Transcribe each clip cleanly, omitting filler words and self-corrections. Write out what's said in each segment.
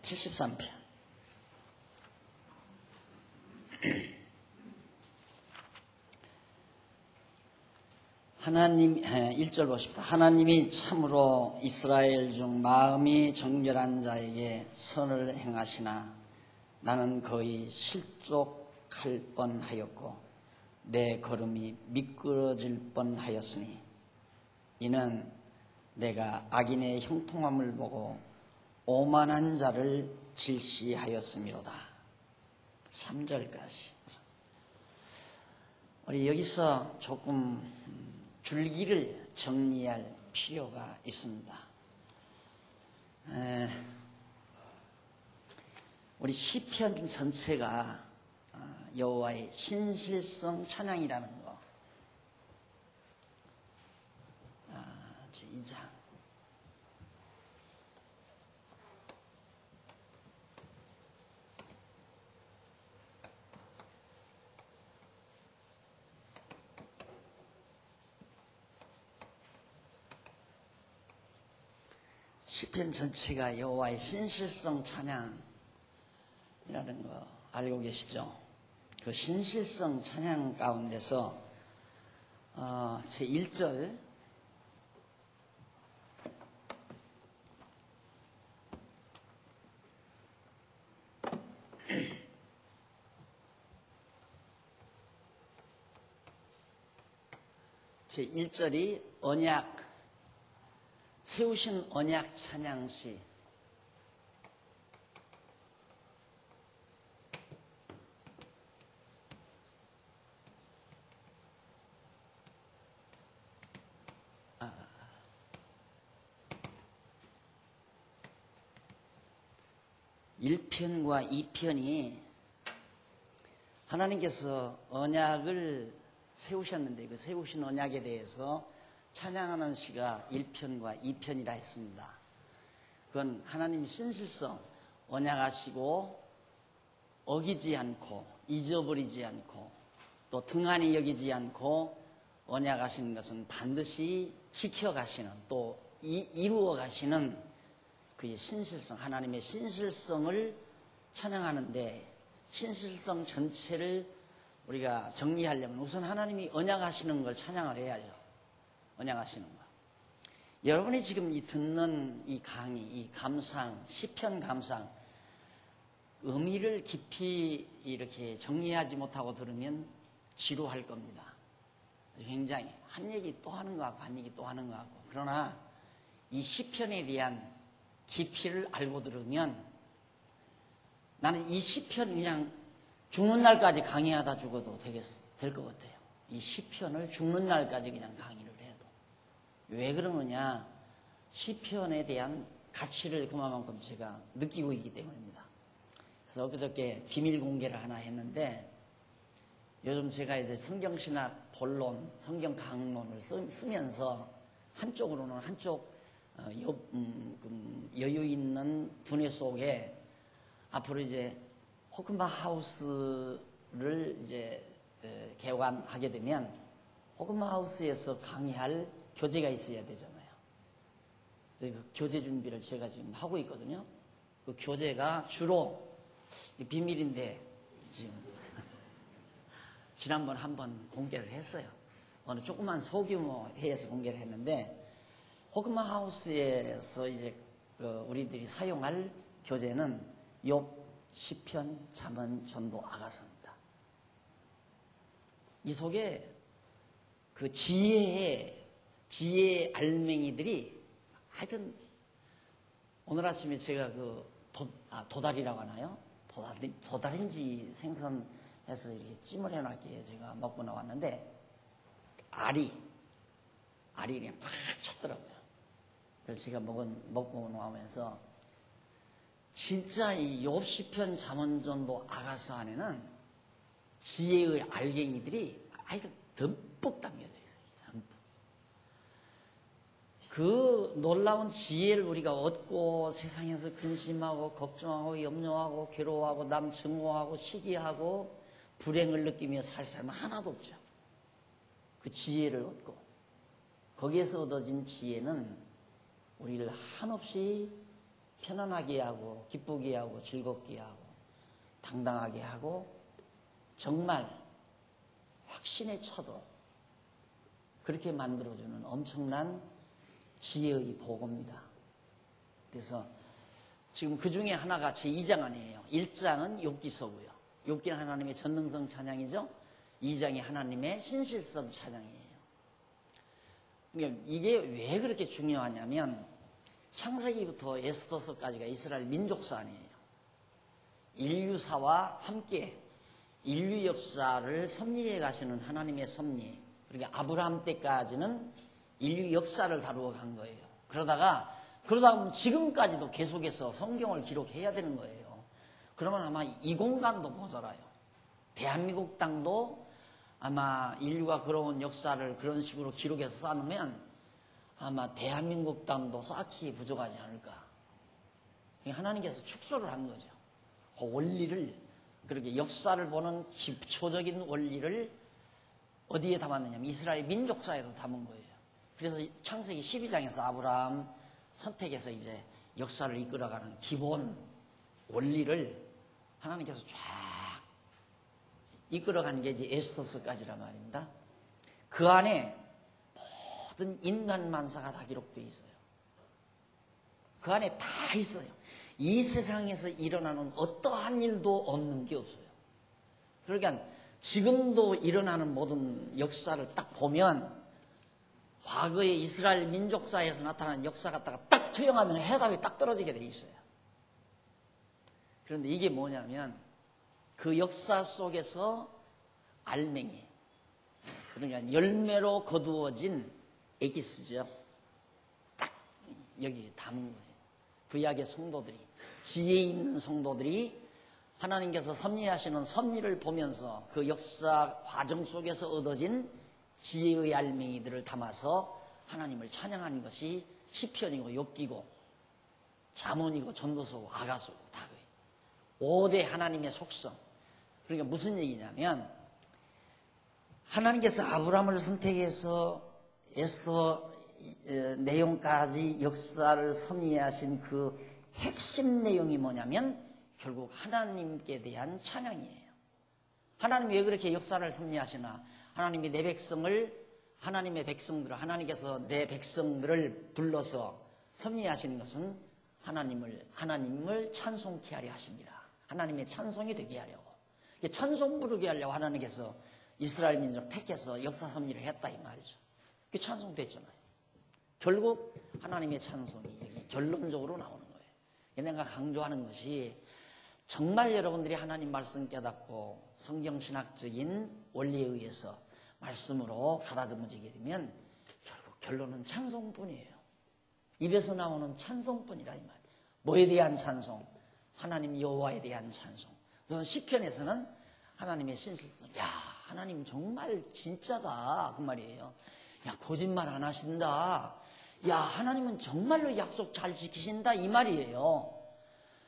73편. 하나님, 1절 보십시다. 하나님이 참으로 이스라엘 중 마음이 정결한 자에게 선을 행하시나 나는 거의 실족할 뻔하였고 내 걸음이 미끄러질 뻔하였으니 이는 내가 악인의 형통함을 보고 오만한 자를 질시하였음이로다. 3절까지. 우리 여기서 조금 줄기를 정리할 필요가 있습니다. 우리 시편 전체가 여호와의 신실성 찬양이라는 거. 제2장. 시편 전체가 여호와의 신실성 찬양이라는 거 알고 계시죠? 그 신실성 찬양 가운데서 제 1절 제 1절이 언약 세우신 언약 찬양시. 일 1편과 2편이 하나님께서 언약을 세우셨는데 그 세우신 언약에 대해서 찬양하는 시가 1편과 2편이라 했습니다. 그건 하나님의 신실성, 언약하시고 어기지 않고 잊어버리지 않고 또 등한히 여기지 않고 언약하시는 것은 반드시 지켜가시는 또 이루어가시는 그의 신실성, 하나님의 신실성을 찬양하는데 신실성 전체를 우리가 정리하려면 우선 하나님이 언약하시는 걸 찬양을 해야죠. 언약하시는 거. 여러분이 지금 듣는 이 강의, 이 감상, 시편 감상, 의미를 깊이 이렇게 정리하지 못하고 들으면 지루할 겁니다. 굉장히 한 얘기 또 하는 것 같고 한 얘기 또 하는 것 같고. 그러나 이 시편에 대한 깊이를 알고 들으면 나는 이 시편 그냥 죽는 날까지 강의하다 죽어도 될 것 같아요. 이 시편을 죽는 날까지 그냥 강의를 해도. 왜 그러느냐? 시편에 대한 가치를 그만큼 제가 느끼고 있기 때문입니다. 그래서 그저께 비밀 공개를 하나 했는데 요즘 제가 이제 성경신학 본론, 성경 강론을 쓰면서 한쪽으로는 한쪽 여유 있는 두뇌 속에 앞으로 이제 호크마 하우스를 이제 개관하게 되면 호크마 하우스에서 강의할 교재가 있어야 되잖아요. 그 교재 준비를 제가 지금 하고 있거든요. 그 교재가 주로 비밀인데 지금 지난번 한번 공개를 했어요. 어느 조그만 소규모 회에서 공개를 했는데 호크마 하우스에서 이제 우리들이 사용할 교재는 욥, 시편, 잠언, 전도, 아가서입니다. 이 속에 그 지혜의 알맹이들이 하여튼 오늘 아침에 제가 도다리라고 하나요? 도다리인지 생선해서 이렇게 찜을 해놨기에 제가 먹고 나왔는데 알이 그냥 팍 쳤더라고요. 그래서 제가 먹고 나오면서 진짜 이 욥, 시편, 잠언, 전도, 아가서 안에는 지혜의 알갱이들이 아주 듬뿍 담겨져 있어요. 듬뿍. 그 놀라운 지혜를 우리가 얻고 세상에서 근심하고 걱정하고 염려하고 괴로워하고 남 증오하고 시기하고 불행을 느끼며 살 사람은 하나도 없죠. 그 지혜를 얻고 거기에서 얻어진 지혜는 우리를 한없이 편안하게 하고 기쁘게 하고 즐겁게 하고 당당하게 하고 정말 확신에 차도 그렇게 만들어주는 엄청난 지혜의 보고입니다. 그래서 지금 그 중에 하나가 제 2장 안이에요. 1장은 욥기서고요. 욥기는 하나님의 전능성 찬양이죠. 2장이 하나님의 신실성 찬양이에요. 그러니까 이게 왜 그렇게 중요하냐면 창세기부터 에스더서까지가 이스라엘 민족사안이에요. 인류사와 함께 인류 역사를 섭리해 가시는 하나님의 섭리. 그러니까 아브라함 때까지는 인류 역사를 다루어 간 거예요. 그러다 보면 지금까지도 계속해서 성경을 기록해야 되는 거예요. 그러면 아마 이 공간도 모자라요. 대한민국 땅도 아마 인류가 걸어온 역사를 그런 식으로 기록해서 쌓으면 아마 대한민국 땅도 쌓기 부족하지 않을까. 하나님께서 축소를 한 거죠. 그 원리를, 그렇게 역사를 보는 기초적인 원리를 어디에 담았느냐면 이스라엘 민족사에도 담은 거예요. 그래서 창세기 12장에서 아브라함 선택해서 이제 역사를 이끌어가는 기본 원리를 하나님께서 쫙 이끌어간 게 이제 에스더서까지란 말입니다. 그 안에 모든 인간 만사가 다 기록되어 있어요. 그 안에 다 있어요. 이 세상에서 일어나는 어떠한 일도 없는 게 없어요. 그러니까 지금도 일어나는 모든 역사를 딱 보면 과거의 이스라엘 민족사에서 나타난 역사 갖다가 딱 투영하면 해답이 딱 떨어지게 돼 있어요. 그런데 이게 뭐냐면 그 역사 속에서 알맹이, 그러니까 열매로 거두어진 에기스죠. 딱 여기 담은 거예요. 구약의 성도들이, 지혜 있는 성도들이 하나님께서 섭리하시는 섭리를 보면서 그 역사 과정 속에서 얻어진 지혜의 알맹이들을 담아서 하나님을 찬양하는 것이 시편이고 욥기고 잠언이고 전도서고 아가서고 다 그래요. 5대 하나님의 속성. 그러니까 무슨 얘기냐면 하나님께서 아브라함을 선택해서 에스더 내용까지 역사를 섭리하신 그 핵심 내용이 뭐냐면 결국 하나님께 대한 찬양이에요. 하나님이 왜 그렇게 역사를 섭리하시나? 하나님이 내 백성을, 하나님의 백성들을, 하나님께서 내 백성들을 불러서 섭리하시는 것은 하나님을 찬송케 하려 하십니다. 하나님의 찬송이 되게 하려고. 찬송 부르게 하려고 하나님께서 이스라엘 민족 택해서 역사 섭리를 했다 이 말이죠. 그게 찬송됐잖아요. 결국 하나님의 찬송이 여기 결론적으로 나오는 거예요. 내가 강조하는 것이 정말 여러분들이 하나님 말씀 깨닫고 성경신학적인 원리에 의해서 말씀으로 가다듬어지게 되면 결국 결론은 찬송뿐이에요. 입에서 나오는 찬송뿐이라 이 말. 뭐에 대한 찬송? 하나님 여호와에 대한 찬송. 우선 시편에서는 하나님의 신실성. 야, 하나님 정말 진짜다 그 말이에요. 야, 거짓말 안 하신다. 야, 하나님은 정말로 약속 잘 지키신다 이 말이에요.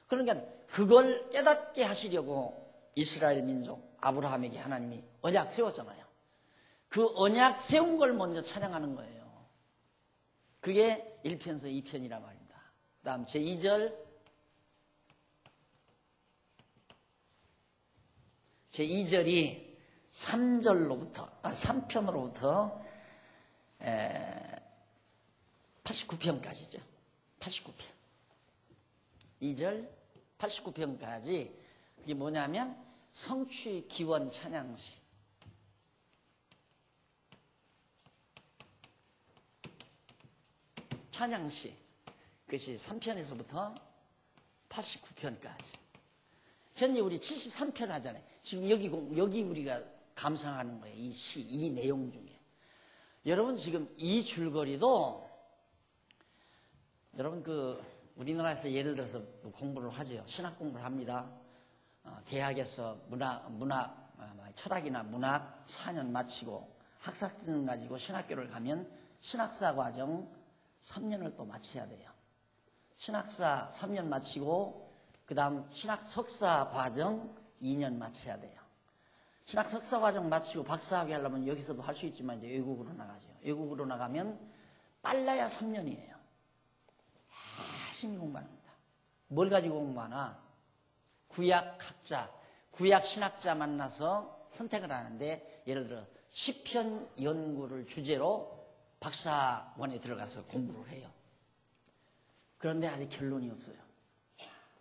그러니까 그걸 깨닫게 하시려고 이스라엘 민족 아브라함에게 하나님이 언약 세웠잖아요. 그 언약 세운 걸 먼저 찬양하는 거예요. 그게 1편서 2편이란 말입니다. 그 다음 제2절 제2절이 3편으로부터 89편까지죠. 89편. 2절 89편까지 그게 뭐냐면 성취 기원 찬양시. 찬양시. 그것이 3편에서부터 89편까지. 현재 우리 73편 하잖아요. 지금 여기 우리가 감상하는 거예요. 이 시, 이 내용 중에. 여러분 지금 이 줄거리도 여러분 우리나라에서 예를 들어서 공부를 하죠. 신학 공부를 합니다. 대학에서 철학이나 문학 4년 마치고 학사증 가지고 신학교를 가면 신학사 과정 3년을 또 마쳐야 돼요. 신학사 3년 마치고 그 다음 신학 석사 과정 2년 마쳐야 돼요. 신학 석사 과정 마치고 박사학위 하려면 여기서도 할 수 있지만 이제 외국으로 나가죠. 외국으로 나가면 빨라야 3년이에요. 열심히 공부합니다. 뭘 가지고 공부하나? 구약학자, 구약신학자 만나서 선택을 하는데, 예를 들어 시편 연구를 주제로 박사원에 들어가서 공부를 해요. 그런데 아직 결론이 없어요.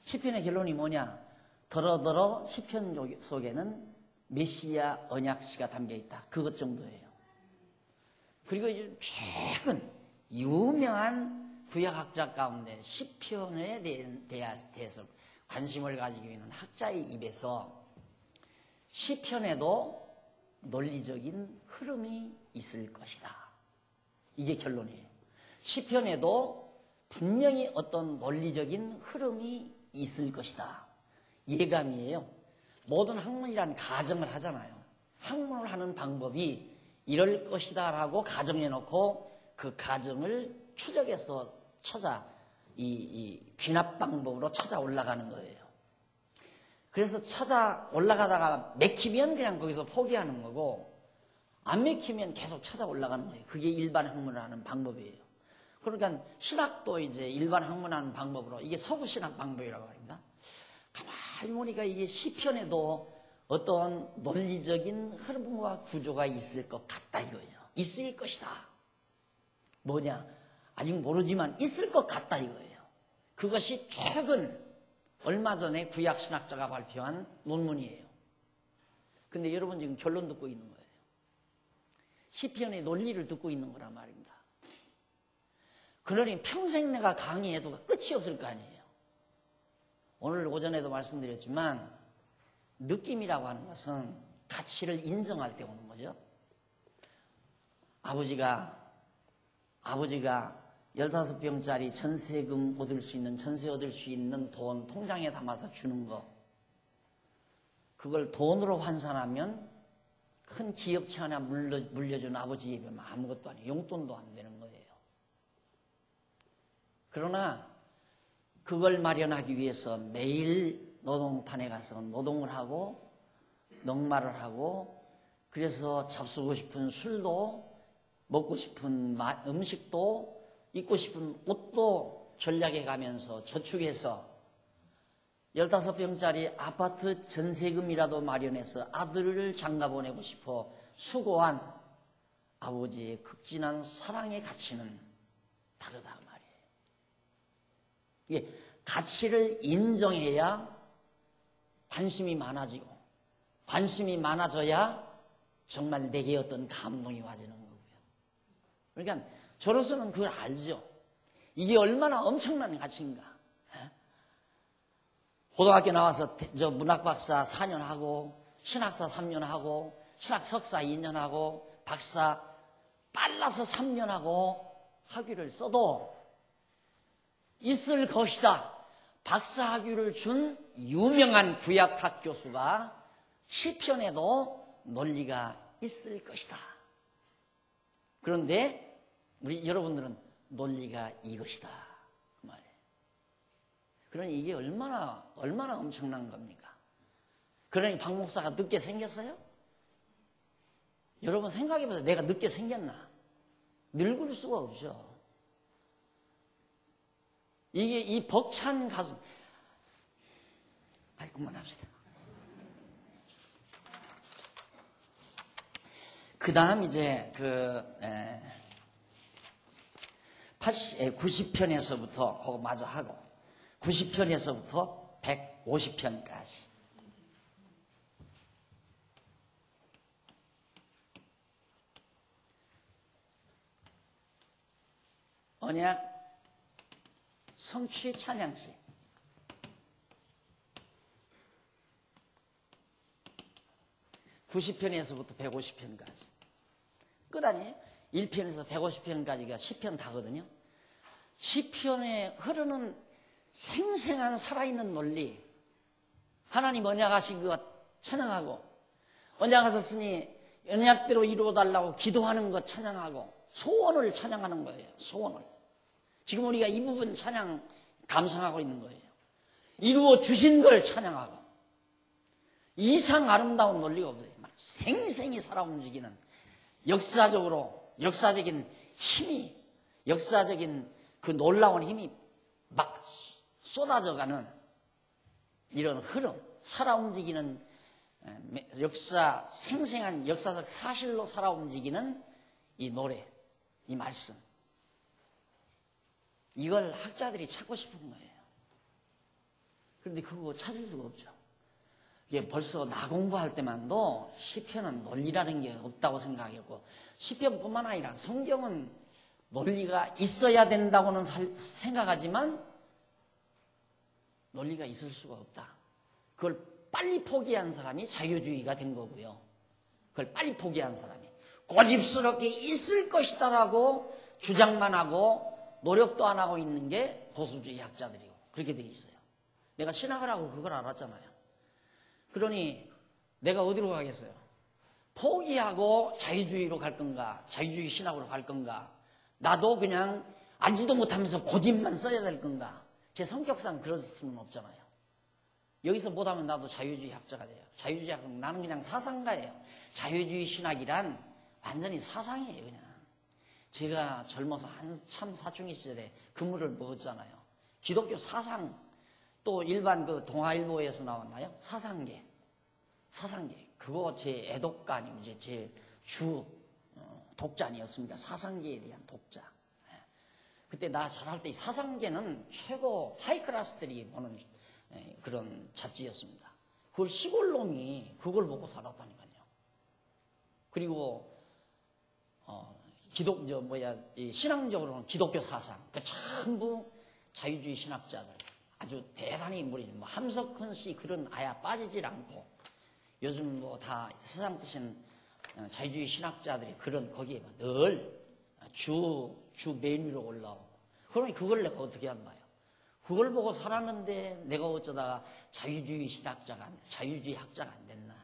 시편의 결론이 뭐냐? 더러더러 시편 속에는 메시아 언약시가 담겨있다. 그것 정도예요. 그리고 이제 최근 유명한 구약학자 가운데 시편에 대해서 관심을 가지고 있는 학자의 입에서 시편에도 논리적인 흐름이 있을 것이다. 이게 결론이에요. 시편에도 분명히 어떤 논리적인 흐름이 있을 것이다. 예감이에요. 모든 학문이란 가정을 하잖아요. 학문을 하는 방법이 이럴 것이다 라고 가정해놓고 그 가정을 추적해서 이 귀납 방법으로 찾아 올라가는 거예요. 그래서 찾아 올라가다가 맥히면 그냥 거기서 포기하는 거고, 안 맥히면 계속 찾아 올라가는 거예요. 그게 일반 학문을 하는 방법이에요. 그러니까 신학도 이제 일반 학문하는 방법으로, 이게 서구 신학 방법이라고 합니다. 가만히 보니까 이게 시편에도 어떤 논리적인 흐름과 구조가 있을 것 같다 이거죠. 있을 것이다. 뭐냐? 아직 모르지만 있을 것 같다 이거예요. 그것이 최근 얼마 전에 구약신학자가 발표한 논문이에요. 근데 여러분 지금 결론 듣고 있는 거예요. 시편의 논리를 듣고 있는 거란 말입니다. 그러니 평생 내가 강의해도 끝이 없을 거 아니에요. 오늘 오전에도 말씀드렸지만 느낌이라고 하는 것은 가치를 인정할 때 오는 거죠. 아버지가 15병짜리 전세금 얻을 수 있는, 전세 얻을 수 있는 돈 통장에 담아서 주는 거, 그걸 돈으로 환산하면 큰 기업체 하나 물려준 아버지에 비하면 아무것도 아니에요. 용돈도 안 되는 거예요. 그러나 그걸 마련하기 위해서 매일 노동판에 가서 노동을 하고 농마를 하고, 그래서 잡수고 싶은 술도, 먹고 싶은 음식도, 입고 싶은 옷도 전략해 가면서 저축해서 15평짜리 아파트 전세금이라도 마련해서 아들을 장가 보내고 싶어 수고한 아버지의 극진한 사랑의 가치는 다르다 말이에요. 이게 가치를 인정해야 관심이 많아지고, 관심이 많아져야 정말 내게 어떤 감동이 와지는 거고요. 그러니까 저로서는 그걸 알죠. 이게 얼마나 엄청난 가치인가. 고등학교 나와서 문학박사 4년 하고, 신학사 3년 하고, 신학 석사 2년 하고, 박사 빨라서 3년 하고 학위를 써도 있을 것이다. 박사 학위를 준 유명한 구약학 교수가 시편에도 논리가 있을 것이다. 그런데 우리 여러분들은 논리가 이것이다 그 말이에요. 그러니 이게 얼마나 엄청난 겁니까? 그러니 박 목사가 늦게 생겼어요? 여러분 생각해보세요. 내가 늦게 생겼나? 늙을 수가 없죠. 이게 이 벅찬 가슴. 그만합시다. 그 다음 이제 90편에서부터 그거 마저 하고 90편에서부터 150편까지 언약 성취 찬양시 90편에서부터 150편까지 끝 아니에요? 1편에서 150편까지가 10편 다거든요. 10편에 흐르는 생생한 살아있는 논리, 하나님 언약하신 것 찬양하고, 언약하셨으니 언약대로 이루어달라고 기도하는 것 찬양하고, 소원을 찬양하는 거예요. 소원을. 지금 우리가 이 부분 찬양 감상하고 있는 거예요. 이루어 주신 걸 찬양하고, 이상 아름다운 논리가 없어요. 막 생생히 살아 움직이는 역사적인 힘이 역사적인 그 놀라운 힘이 막 쏟아져가는 이런 흐름, 살아 움직이는 역사, 생생한 역사적 사실로 살아 움직이는 이 노래, 이 말씀. 이걸 학자들이 찾고 싶은 거예요. 그런데 그거 찾을 수가 없죠. 이게 벌써 나 공부할 때만도 시편은 논리라는 게 없다고 생각했고, 시편뿐만 아니라 성경은 논리가 있어야 된다고는 생각하지만 논리가 있을 수가 없다. 그걸 빨리 포기한 사람이 자유주의가 된 거고요. 그걸 빨리 포기한 사람이 고집스럽게 있을 것이다라고 주장만 하고 노력도 안 하고 있는 게 보수주의 학자들이고 그렇게 돼 있어요. 내가 신학을 하고 그걸 알았잖아요. 그러니 내가 어디로 가겠어요? 포기하고 자유주의로 갈 건가? 자유주의 신학으로 갈 건가? 나도 그냥 알지도 못하면서 고집만 써야 될 건가? 제 성격상 그럴 수는 없잖아요. 여기서 못하면 나도 자유주의 학자가 돼요. 자유주의 학자, 나는 그냥 사상가예요. 자유주의 신학이란 완전히 사상이에요, 그냥. 제가 젊어서 한참 사춘기 시절에 그물을 먹었잖아요. 기독교 사상, 또 일반 그 동아일보에서 나왔나요? 사상계. 그거 제 애독가 아니면 제 주 독자 아니었습니까? 사상계에 대한 독자. 그때 나 잘할 때 이 사상계는 최고 하이클래스들이 보는 그런 잡지였습니다. 그걸 시골놈이 그걸 보고 살았다니까요. 그리고 신앙적으로는 기독교 사상, 그 전부 자유주의 신학자들 아주 대단히 무리는 함석헌 씨 그런 아야 빠지질 않고 요즘 뭐 다 세상 뜻인 자유주의 신학자들이 그런 거기에 늘 주 메뉴로 올라오고 그러니 그걸 내가 어떻게 한 거예요? 그걸 보고 살았는데 내가 어쩌다가 자유주의 신학자가 자유주의 학자가 안 됐나?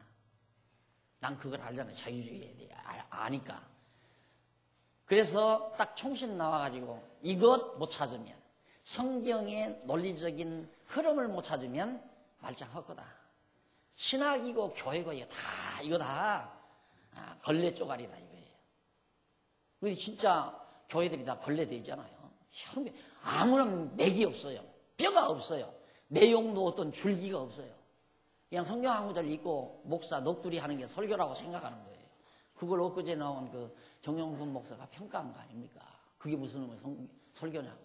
난 그걸 알잖아요. 자유주의에 대해 아니까. 그래서 딱 총신 나와가지고 이것 못 찾으면 성경의 논리적인 흐름을 못 찾으면 말짱할 거다. 신학이고 교회고 이거 다 걸레 쪼가리다 이거예요. 우리 진짜 교회들이 다 걸레돼 있잖아요. 아무런 맥이 없어요. 뼈가 없어요. 내용도 어떤 줄기가 없어요. 그냥 성경 한 구절 읽고 목사 넋두리 하는 게 설교라고 생각하는 거예요. 그걸 엊그제 나온 그 정영근 목사가 평가한 거 아닙니까? 그게 무슨 설교냐고.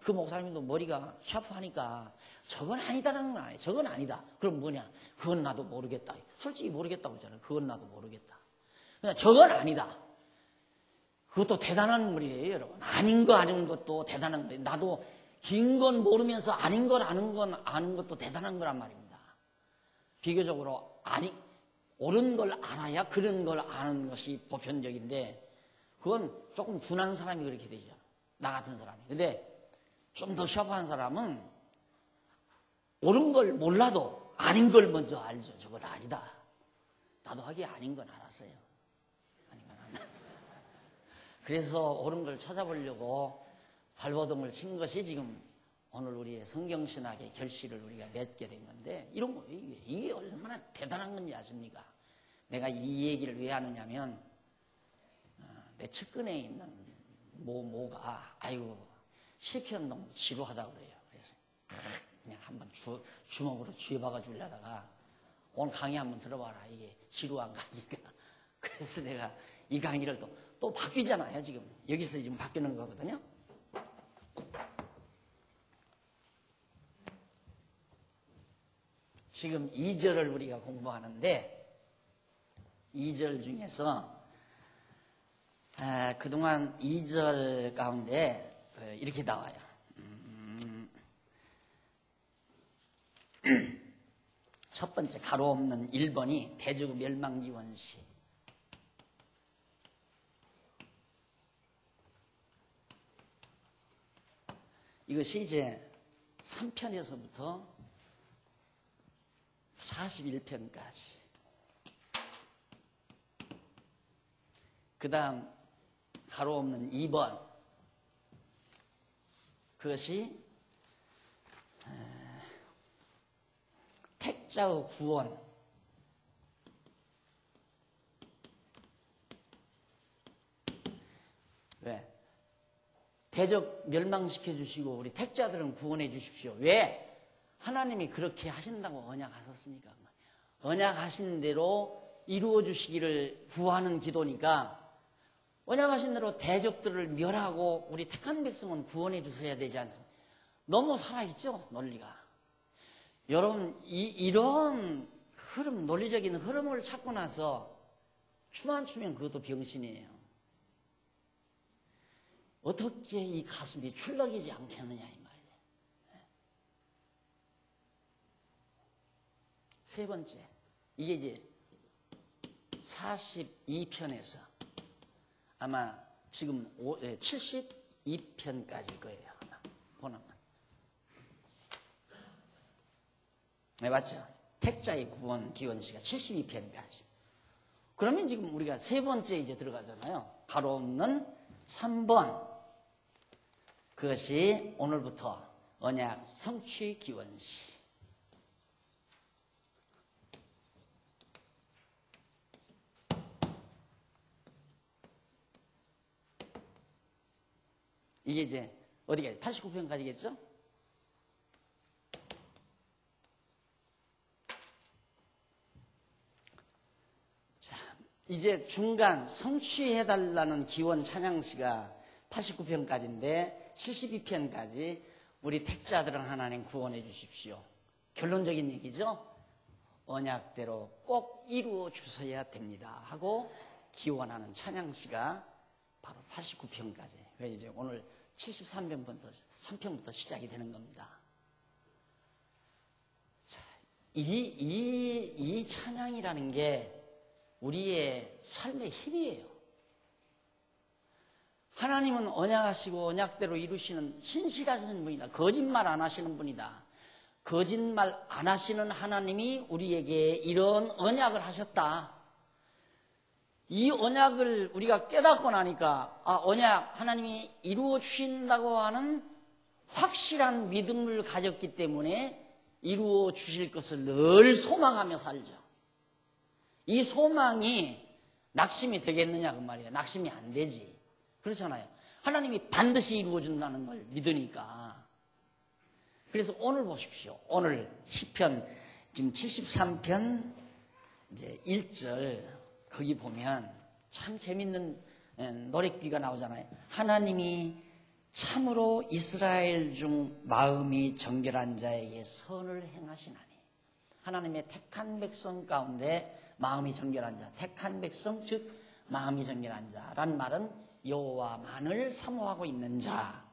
그 목사님도 머리가 샤프하니까 저건 아니다라는 건 아니에요. 저건 아니다. 그럼 뭐냐? 그건 나도 모르겠다. 솔직히 모르겠다고 했잖아요. 그건 나도 모르겠다. 그냥 저건 아니다. 그것도 대단한 인물이에요, 여러분. 아닌 거 아는 것도 대단한 거예요. 나도 긴 건 모르면서 아닌 걸 아는 것도 대단한 거란 말입니다. 비교적으로 옳은 걸 알아야 그런 걸 아는 것이 보편적인데 그건 조금 둔한 사람이 그렇게 되죠. 나 같은 사람이. 근데 좀 더 샤프한 사람은 옳은 걸 몰라도 아닌 걸 먼저 알죠. 저건 아니다. 나도 하기에 아닌 건 알았어요. 아닌 건 알았나. 그래서 옳은 걸 찾아보려고 발버둥을 친 것이 지금 오늘 우리의 성경신학의 결실을 우리가 맺게 된 건데 이런 거 이게 얼마나 대단한 건지 아십니까? 내가 이 얘기를 왜 하느냐면 내 측근에 있는 모가 아이고 시편 너무 지루하다고 그래요. 그래서 그냥 한번 주먹으로 쥐어박아 주려다가 오늘 강의 한번 들어봐라. 이게 지루한 거니까. 그래서 내가 이 강의를 또 바뀌잖아요. 지금 여기서 지금 바뀌는 거거든요. 지금 2절을 우리가 공부하는데 2절 중에서 그동안 2절 가운데 이렇게 나와요. 첫 번째 가로 없는 1번이 대저구 멸망지원시. 이것이 이제 3편에서부터 41편까지. 그 다음 가로 없는 2번. 그것이 택자의 구원. 왜? 대적 멸망시켜 주시고 우리 택자들은 구원해 주십시오. 왜? 하나님이 그렇게 하신다고 언약하셨으니까. 언약하신 대로 이루어 주시기를 구하는 기도니까 언약하신 대로 대적들을 멸하고 우리 택한 백성은 구원해 주셔야 되지 않습니까? 너무 살아있죠, 논리가. 여러분, 이런 흐름, 논리적인 흐름을 찾고 나서 춤 안 추면 그것도 병신이에요. 어떻게 이 가슴이 출렁이지 않겠느냐 이 말이에요. 세 번째, 이게 이제 42편에서 아마 지금 72편까지일 거예요. 보나만. 네, 맞죠? 택자의 구원 기원시가 72편까지. 그러면 지금 우리가 세 번째 이제 들어가잖아요. 가로 없는 3번. 그것이 오늘부터 언약 성취 기원시. 이게 이제 어디까지? 89편까지겠죠? 자, 이제 중간 성취해달라는 기원 찬양시가 89편까지인데 72편까지 우리 택자들은 하나님 구원해 주십시오. 결론적인 얘기죠. 언약대로 꼭 이루어 주셔야 됩니다 하고 기원하는 찬양시가 바로 89편까지. 그래서 이제 오늘 73편부터 시작이 되는 겁니다. 자, 이 찬양이라는 게 우리의 삶의 힘이에요. 하나님은 언약하시고 언약대로 이루시는 신실하신 분이다. 거짓말 안 하시는 분이다. 거짓말 안 하시는 하나님이 우리에게 이런 언약을 하셨다. 이 언약을 우리가 깨닫고 나니까 언약 하나님이 이루어 주신다고 하는 확실한 믿음을 가졌기 때문에 이루어 주실 것을 늘 소망하며 살죠. 이 소망이 낙심이 되겠느냐 그 말이에요. 낙심이 안 되지. 그렇잖아요. 하나님이 반드시 이루어 준다는 걸 믿으니까. 그래서 오늘 보십시오. 오늘 시편 지금 73편 이제 1절 거기 보면 참 재밌는 노랫귀가 나오잖아요. 하나님이 참으로 이스라엘 중 마음이 정결한 자에게 선을 행하시나니. 하나님의 택한 백성 가운데 마음이 정결한 자, 택한 백성 즉 마음이 정결한 자란 말은 여호와만을 사모하고 있는 자,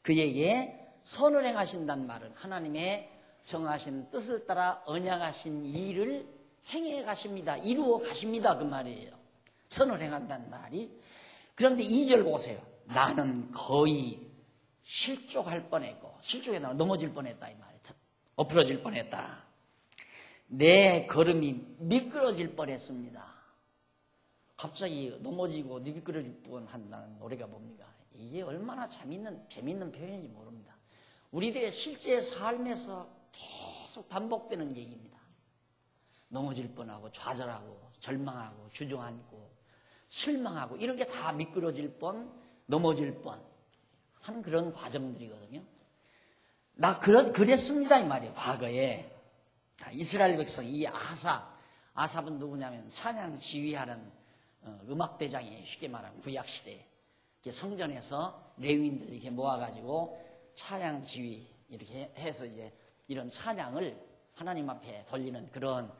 그에게 선을 행하신다는 말은 하나님의 정하신 뜻을 따라 언약하신 일을 행해 가십니다. 이루어 가십니다. 그 말이에요. 선을 행한다는 말이. 그런데 2절 보세요. 나는 거의 실족할 뻔했고, 실족에 넘어질 뻔했다 이 말이에요. 엎어질 뻔했다. 내 걸음이 미끄러질 뻔했습니다. 갑자기 넘어지고 미끄러질 뻔한다는 노래가 뭡니까? 이게 얼마나 재밌는 표현인지 모릅니다. 우리들의 실제 삶에서 계속 반복되는 얘기입니다. 넘어질 뻔하고 좌절하고 절망하고 주저앉고 실망하고 이런 게 다 미끄러질 뻔, 넘어질 뻔 하는 그런 과정들이거든요. 나 그랬습니다 이 말이에요. 과거에 이스라엘 백성 이 아삽은 누구냐면 찬양 지휘하는 음악대장이에요. 쉽게 말하면 구약시대에 성전에서 레위인들 이렇게 모아가지고 찬양 지휘 이렇게 해서 이제 이런 찬양을 하나님 앞에 돌리는 그런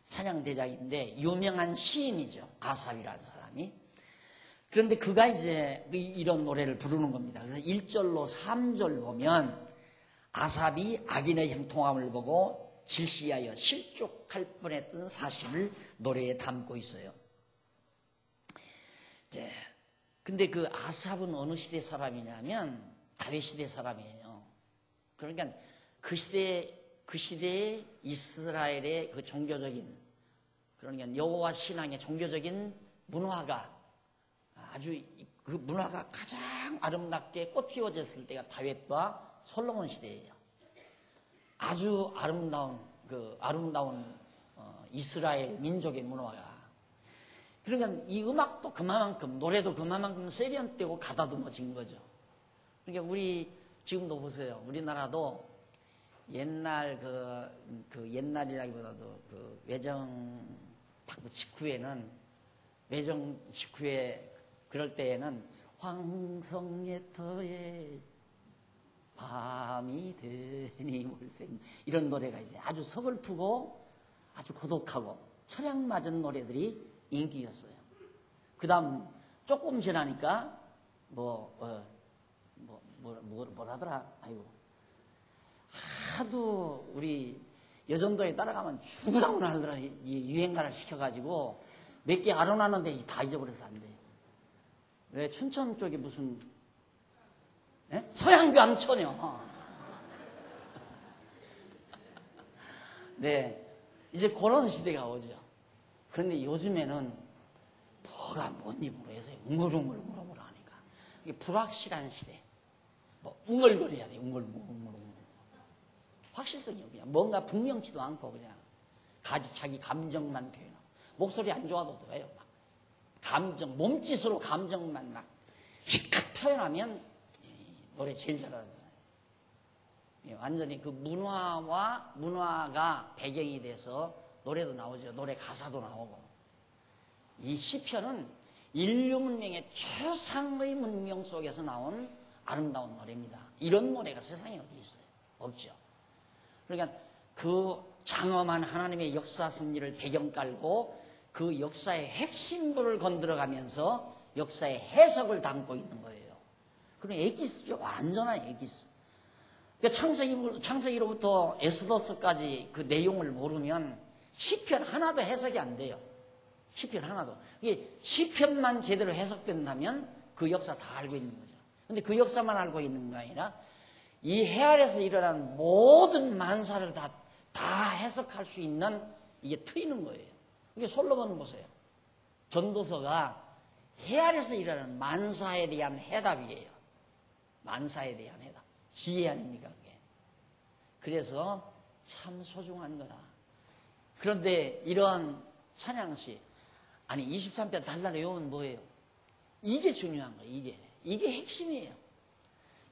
찬양대장인데 유명한 시인이죠. 아삽이라는 사람이. 그런데 그가 이제 이런 노래를 부르는 겁니다. 그래서 1절로 3절 보면 아삽이 악인의 형통함을 보고 질시하여 실족할 뻔했던 사실을 노래에 담고 있어요. 이제 근데 그 아삽은 어느 시대 사람이냐면 다윗 시대 사람이에요. 그러니까 그 시대의 이스라엘의 그 종교적인, 그러니까 여호와 신앙의 종교적인 문화가 아주 그 문화가 가장 아름답게 꽃 피워졌을 때가 다윗과 솔로몬 시대예요. 아주 아름다운 이스라엘 민족의 문화가. 그러니까 이 음악도 그만큼, 노래도 그만큼 세련되고 가다듬어진 거죠. 그러니까 우리 지금도 보세요. 우리나라도 옛날 그 옛날이라기보다도 그 외정 받고 직후에는 외정 직후에 그럴 때에는 황성예터에 밤이 되니 몰생 이런 노래가 이제 아주 서글프고 아주 고독하고 철학맞은 노래들이 인기였어요. 그 다음 조금 지나니까 뭐라더라 아이고 하도 우리 여전도에 따라가면 죽으라고 하더라. 유행가를 시켜가지고 몇 개 알아놨는데 다 잊어버려서 안 돼요. 왜 춘천 쪽에 무슨 소양강 처녀. 네, 이제 그런 시대가 오죠. 그런데 요즘에는 뭐가 뭔지 모르겠어요. 웅얼웅얼 하니까 이게 불확실한 시대. 뭐 웅얼거려야 돼. 웅얼. 확실성이 없냐. 뭔가 분명치도 않고 그냥 자기 감정만 표현하고 목소리 안 좋아도 돼요. 막 감정 몸짓으로 감정만 막 희끗 표현하면 노래 제일 잘하잖아요. 완전히 그 문화가 배경이 돼서 노래도 나오죠. 노래 가사도 나오고. 이 시편은 인류 문명의 최상의 문명 속에서 나온 아름다운 노래입니다. 이런 노래가 세상에 어디 있어요? 없죠. 그러니까 그 장엄한 하나님의 역사 섭리를 배경 깔고 그 역사의 핵심부를 건드려가면서 역사의 해석을 담고 있는 거예요. 그럼 에기스죠. 완전한 에기스. 그러니까 창세기로부터 에스더서까지 그 내용을 모르면 시편 하나도 해석이 안 돼요. 시편 하나도. 이게 시편만 제대로 해석된다면 그 역사 다 알고 있는 거죠. 근데 그 역사만 알고 있는 게 아니라 이 해 아래서 일어나는 모든 만사를 다 해석할 수 있는 이게 트이는 거예요. 이게 솔로몬 보세요. 전도서가 해 아래서 일어나는 만사에 대한 해답이에요. 만사에 대한 해답. 지혜 아닙니까 그게. 그래서 참 소중한 거다. 그런데 이런 찬양시 아니 23편 달달 외우면 뭐예요? 이게 중요한 거예요. 이게 핵심이에요.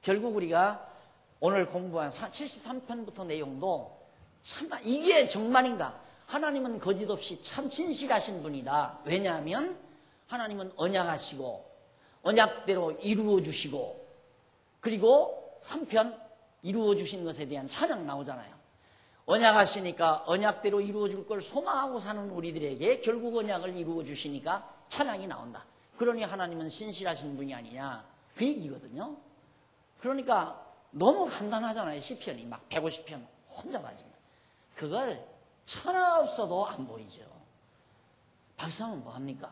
결국 우리가 오늘 공부한 73편부터 내용도 참 이게 정말인가? 하나님은 거짓 없이 참 진실하신 분이다. 왜냐하면 하나님은 언약하시고 언약대로 이루어 주시고 그리고 3편 이루어 주신 것에 대한 찬양 나오잖아요. 언약하시니까 언약대로 이루어 줄 걸 소망하고 사는 우리들에게 결국 언약을 이루어 주시니까 찬양이 나온다. 그러니 하나님은 신실하신 분이 아니냐 그 얘기거든요. 그러니까 너무 간단하잖아요. 시편이 막 150편 혼자 맞으면 그걸 천하 없어도 안 보이죠. 박사는 뭐합니까?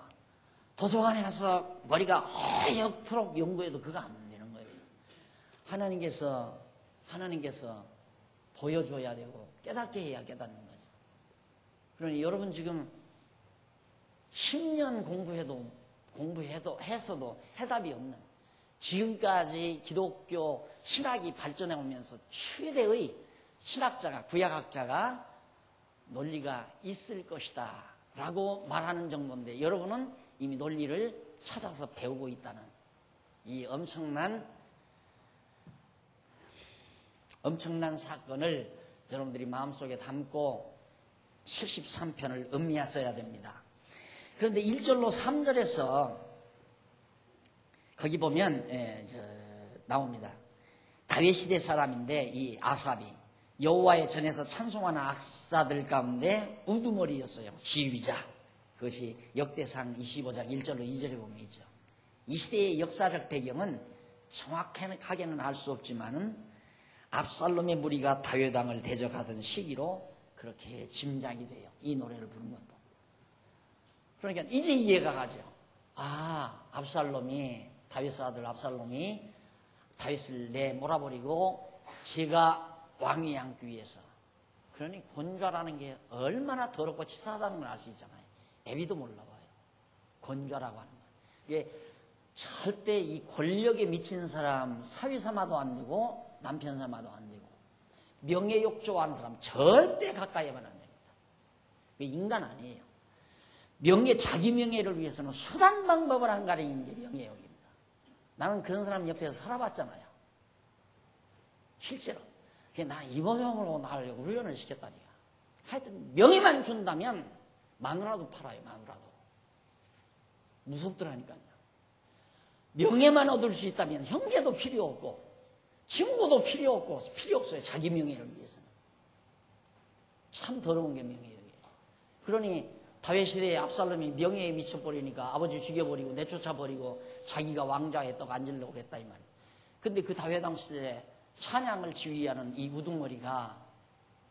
도서관에 가서 머리가 허옇도록 연구해도 그거 안 되는 거예요. 하나님께서 보여줘야 되고 깨닫게 해야 깨닫는 거죠. 그러니 여러분 지금 10년 공부해서도 해답이 없는 지금까지 기독교 신학이 발전해 오면서 최대의 신학자가 구약학자가 논리가 있을 것이다 라고 말하는 정도인데 여러분은 이미 논리를 찾아서 배우고 있다는 이 엄청난 사건을 여러분들이 마음속에 담고 73편을 음미하셔야 됩니다. 그런데 1절로 3절에서 거기 보면 나옵니다. 다윗 시대 사람인데 이 아삽이 여호와의 전에서 찬송하는 악사들 가운데 우두머리였어요. 지휘자. 그것이 역대상 25장 1절로 2절에 보면 있죠. 이 시대의 역사적 배경은 정확하게는 알 수 없지만은 압살롬의 무리가 다윗 왕을 대적하던 시기로 그렇게 짐작이 돼요. 이 노래를 부른 것도. 그러니까 이제 이해가 가죠. 다윗의 아들 압살롬이 다윗을 내몰아버리고 제가 왕위 앉기 위해서. 그러니 권좌라는 게 얼마나 더럽고 치사하다는 걸 알 수 있잖아요. 애비도 몰라봐요. 권좌라고 하는 거. 이게 절대 이 권력에 미친 사람 사위 삼아도 안 되고 남편 삼아도 안 되고 명예욕 좋아하는 사람 절대 가까이 하면 안 됩니다. 인간 아니에요. 자기 명예를 위해서는 수단 방법을 안 가리는 게 명예욕입니다. 나는 그런 사람 옆에서 살아봤잖아요. 실제로. 나 이모형으로 나를 훈련을 시켰다니까. 하여튼 명예만 준다면 마누라도 팔아요. 마누라도. 무섭더라니까요. 명예만 얻을 수 있다면 형제도 필요 없고 친구도 필요 없어요. 자기 명예를 위해서는. 참 더러운 게 명예예요. 그러니 다윗 시대에 압살롬이 명예에 미쳐버리니까 아버지 죽여버리고 내쫓아버리고 자기가 왕좌에 떡 앉으려고 그랬다 이 말이에요. 근데 그 다윗 당시에 찬양을 지휘하는 이 우두머리가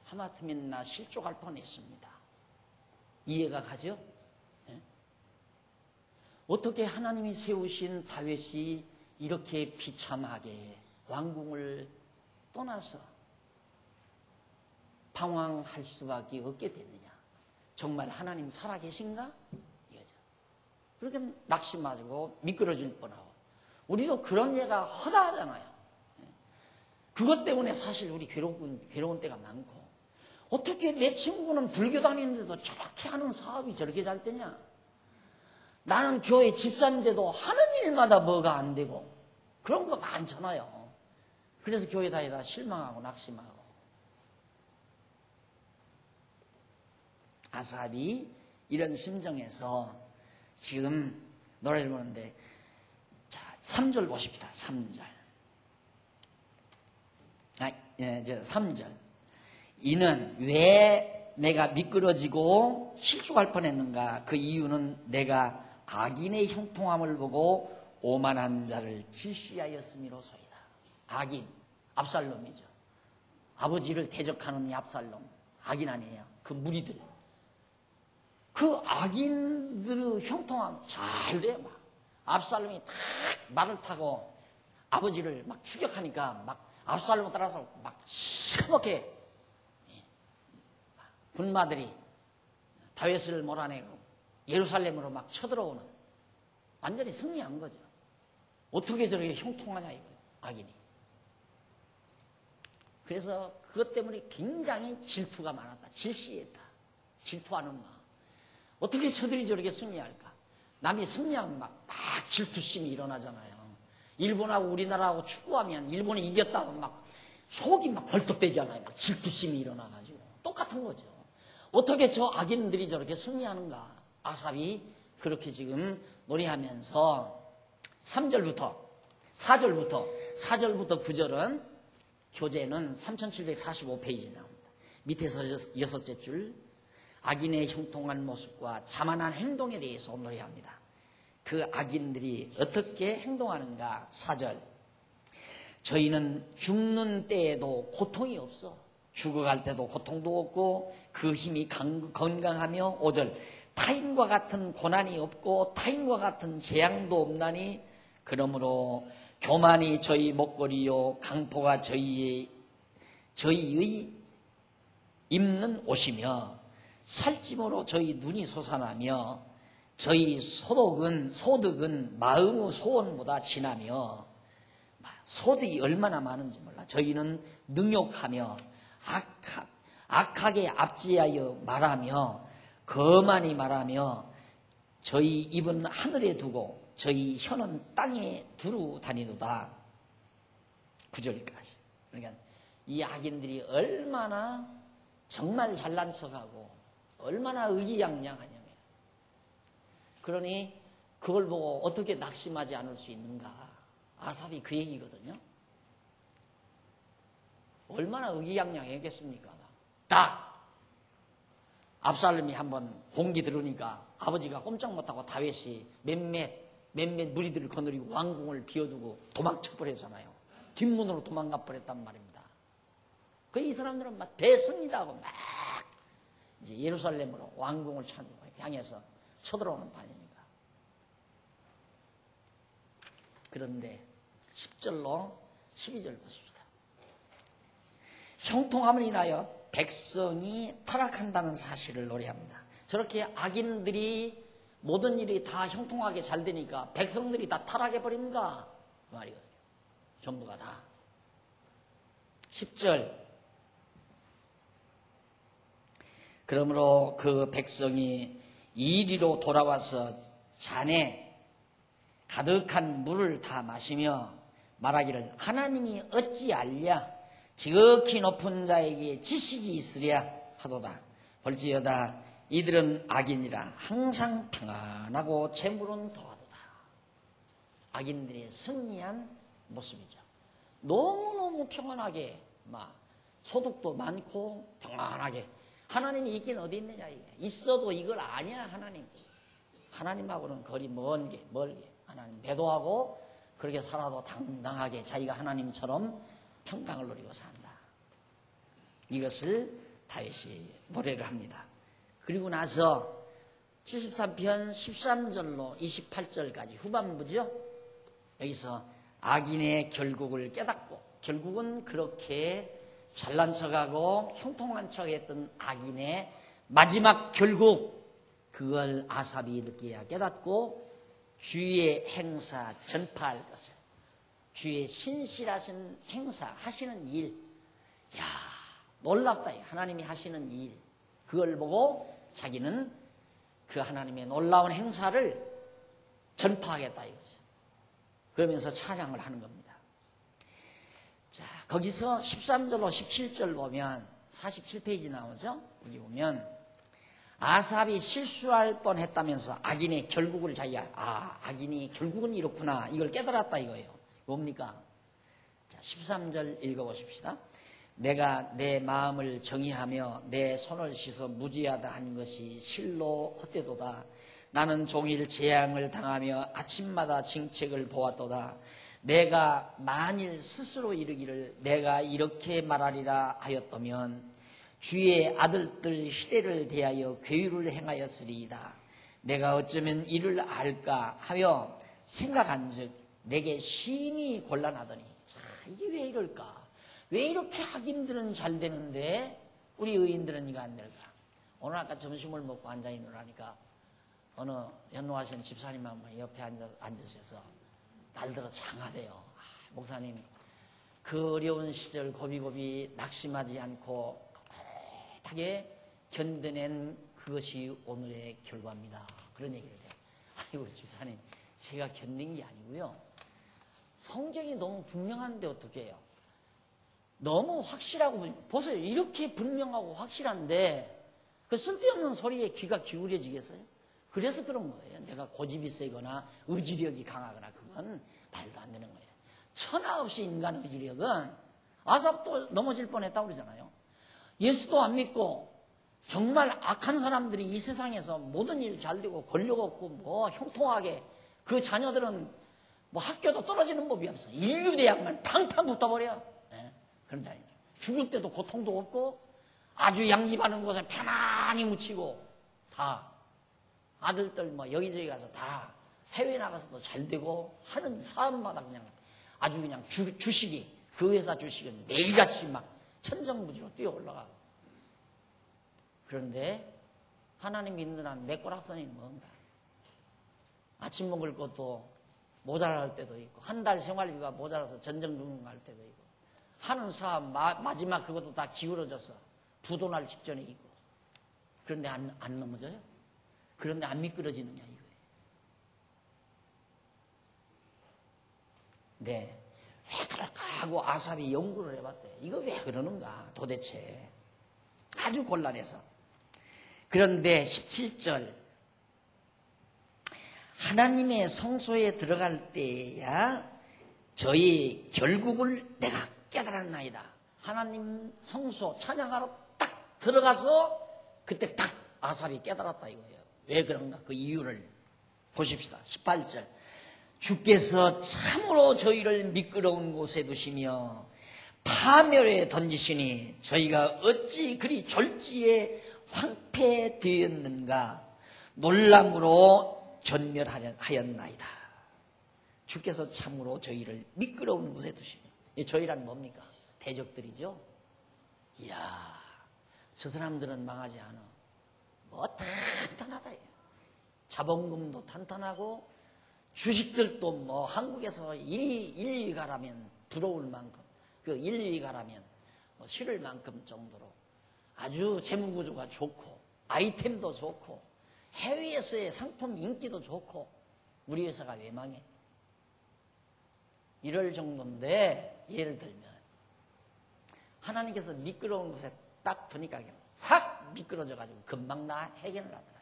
하마터면 나 실족할 뻔했습니다. 이해가 가죠? 네? 어떻게 하나님이 세우신 다윗이 이렇게 비참하게 왕궁을 떠나서 방황할 수밖에 없게 됐느냐? 정말 하나님 살아계신가? 이거죠. 그렇게 낙심하고 미끄러질 뻔하고 우리도 그런 예가 허다하잖아요. 그것 때문에 사실 우리 괴로운 때가 많고 어떻게 내 친구는 불교 다니는데도 저렇게 하는 사업이 저렇게 잘 되냐? 나는 교회 집사인데도 하는 일마다 뭐가 안 되고 그런 거 많잖아요. 그래서 교회 다니다 실망하고 낙심하고 아삽이 이런 심정에서 지금 노래를 부르는데 자 3절 보십시다. 3절 3절 이는 왜 내가 미끄러지고 실족할 뻔했는가? 그 이유는 내가 악인의 형통함을 보고 오만한 자를 질시하였음이로소이다. 악인, 압살롬이죠. 아버지를 대적하는 이 압살롬, 악인 아니에요. 그 무리들. 그 악인들의 형통함 잘 돼요. 막. 압살롬이 딱 말을 타고 아버지를 막 추격하니까 막 압살롬 따라서 막 시커멓게 군마들이 다윗을 몰아내고 예루살렘으로 막 쳐들어오는 완전히 승리한 거죠. 어떻게 저렇게 형통하냐 이거예요. 악인이. 그래서 그것 때문에 굉장히 질투가 많았다. 질시했다. 질투하는 마음. 어떻게 저들이 저렇게 승리할까? 남이 승리하면 막 질투심이 일어나잖아요. 일본하고 우리나라하고 축구하면 일본이 이겼다고 막 속이 막 벌떡대잖아요. 막 질투심이 일어나가지고. 똑같은 거죠. 어떻게 저 악인들이 저렇게 승리하는가? 아삽이 그렇게 지금 노래하면서 3절부터 4절부터 9절은 교재는 3745페이지에 나옵니다. 밑에서 6째 줄 악인의 형통한 모습과 자만한 행동에 대해서 노래합니다. 그 악인들이 어떻게 행동하는가? 4절 저희는 죽는 때에도 고통이 없어. 죽어갈 때도 고통도 없고 그 힘이 건강하며 5절 타인과 같은 고난이 없고 타인과 같은 재앙도 없나니 그러므로 교만이 저희 목걸이요 강포가 저희의 입는 옷이며 살찜으로 저희 눈이 솟아나며 저희 소득은 마음의 소원보다 진하며 소득이 얼마나 많은지 몰라. 저희는 능욕하며 악하게 압제하여 말하며 거만히 말하며 저희 입은 하늘에 두고 저희 혀는 땅에 두루 다니노다. 9절까지. 그러니까 이 악인들이 얼마나 정말 잘난 척하고 얼마나 의기양양하냐면 그러니 그걸 보고 어떻게 낙심하지 않을 수 있는가? 아삽이 그 얘기거든요. 얼마나 의기양양했겠습니까? 딱 압살롬이 한번 공기 들으니까 아버지가 꼼짝 못하고 다윗이 몇몇 무리들을 거느리고 왕궁을 비워두고 도망쳐버렸잖아요. 뒷문으로 도망가 버렸단 말입니다. 그 이 사람들은 막 대승이다 하고 막 이제 예루살렘으로 왕궁을 향해서 쳐들어오는 판이니까. 그런데 10절로 12절 보십시다. 형통함을 인하여 백성이 타락한다는 사실을 노래합니다. 저렇게 악인들이 모든 일이 다 형통하게 잘 되니까 백성들이 다 타락해버립니다. 그 말이거든요. 전부가 다. 10절 그러므로 그 백성이 이리로 돌아와서 잔에 가득한 물을 다 마시며 말하기를 하나님이 어찌 알랴 지극히 높은 자에게 지식이 있으랴 하도다. 벌지어다 이들은 악인이라 항상 평안하고 재물은 더하도다. 악인들의 승리한 모습이죠. 너무너무 평안하게 막 소득도 많고 평안하게. 하나님이 있긴 어디 있느냐 이게. 있어도 이걸 아니야 하나님. 하나님하고는 거리 멀게 하나님 매도하고 그렇게 살아도 당당하게 자기가 하나님처럼 평강을 누리고 산다. 이것을 다윗이 노래를 합니다. 그리고 나서 73편 13절로 28절까지 후반부죠. 여기서 악인의 결국을 깨닫고, 결국은 그렇게 잘난 척하고 형통한 척했던 악인의 마지막 결국, 그걸 아삽이 느껴야 깨닫고 주의 행사 전파할 것을, 주의 신실하신 행사 하시는 일, 야 놀랍다. 하나님이 하시는 일, 그걸 보고 자기는 그 하나님의 놀라운 행사를 전파하겠다 이거죠. 그러면서 찬양을 하는 겁니다. 자, 거기서 13절로 17절 보면 47페이지 나오죠. 여기 보면 아삽이 실수할 뻔했다면서 악인의 결국을 자기가 악인이 결국은 이렇구나 이걸 깨달았다 이거예요. 뭡니까? 자, 13절 읽어보십시다. 내가 내 마음을 정의하며 내 손을 씻어 무지하다 한 것이 실로 헛되도다. 나는 종일 재앙을 당하며 아침마다 징책을 보았도다. 내가 만일 스스로 이르기를 내가 이렇게 말하리라 하였다면 주의 아들들 시대를 대하여 괴유를 행하였으리이다. 내가 어쩌면 이를 알까 하며 생각한즉 내게 심히 곤란하더니, 자, 이게 왜 이럴까? 왜 이렇게 악인들은 잘 되는데 우리 의인들은 이거 안 될까? 오늘 아까 점심을 먹고 앉아있느라니까 어느 연로하신 집사님 한 분이 옆에 앉으셔서 날들어 장하대요. 목사님, 그 어려운 시절 고비고비 낙심하지 않고 꿋꿋하게 견뎌낸 그것이 오늘의 결과입니다. 그런 얘기를 해요. 아이고 집사님, 제가 견딘 게 아니고요. 성경이 너무 분명한데 어떻게 해요? 너무 확실하고, 보세요. 이렇게 분명하고 확실한데 그 쓸데없는 소리에 귀가 기울여지겠어요? 그래서 그런 거예요. 내가 고집이 세거나 의지력이 강하거나 그건 말도 안 되는 거예요. 천하 없이 인간 의지력은, 아삽도 넘어질 뻔했다고 그러잖아요. 예수도 안 믿고 정말 악한 사람들이 이 세상에서 모든 일 잘 되고 권력 없고 뭐 형통하게, 그 자녀들은 뭐 학교도 떨어지는 법이 없어. 인류대학만 팡팡 붙어버려. 그런 자리죠. 죽을 때도 고통도 없고 아주 양집하는 곳에 편안히 묻히고, 다 아들들 뭐 여기저기 가서 다 해외 나가서도 잘 되고 하는 사람마다 그냥 아주 그냥 주식이, 그 회사 주식은 매일같이 막 천정부지로 뛰어 올라가고. 그런데 하나님 믿는 한 내 꼬락선이 뭔가? 아침 먹을 것도 모자랄 때도 있고, 한 달 생활비가 모자라서 전전긍긍 갈 때도 있고, 하는 사업 마지막 그것도 다 기울어져서 부도날 직전에 있고. 그런데 안 넘어져요? 그런데 안 미끄러지느냐 이거예요. 네, 왜 그럴까 하고 아삽이 연구를 해봤대요. 이거 왜 그러는가 도대체. 아주 곤란해서. 그런데 17절, 하나님의 성소에 들어갈 때야 저희 결국을 내가 깨달았나이다. 하나님 성소 찬양하러 딱 들어가서 그때 딱 아삽이 깨달았다 이거예요. 왜 그런가? 그 이유를 보십시다. 18절, 주께서 참으로 저희를 미끄러운 곳에 두시며 파멸에 던지시니 저희가 어찌 그리 졸지에 황폐되었는가. 놀람으로 전멸하였나이다. 주께서 참으로 저희를 미끄러운 곳에 두시며, 저희란 뭡니까? 대적들이죠. 이야, 저 사람들은 망하지 않아. 뭐 탄탄하다. 자본금도 탄탄하고 주식들도 뭐 한국에서 1, 2위 가라면 부러울 만큼, 그 1, 2위 가라면 싫을 만큼 정도로 아주 재무구조가 좋고 아이템도 좋고 해외에서의 상품 인기도 좋고, 우리 회사가 왜 망해? 이럴 정도인데, 예를 들면 하나님께서 미끄러운 곳에 딱 보니까 그냥 확 미끄러져가지고 금방 다 해결을 하더라.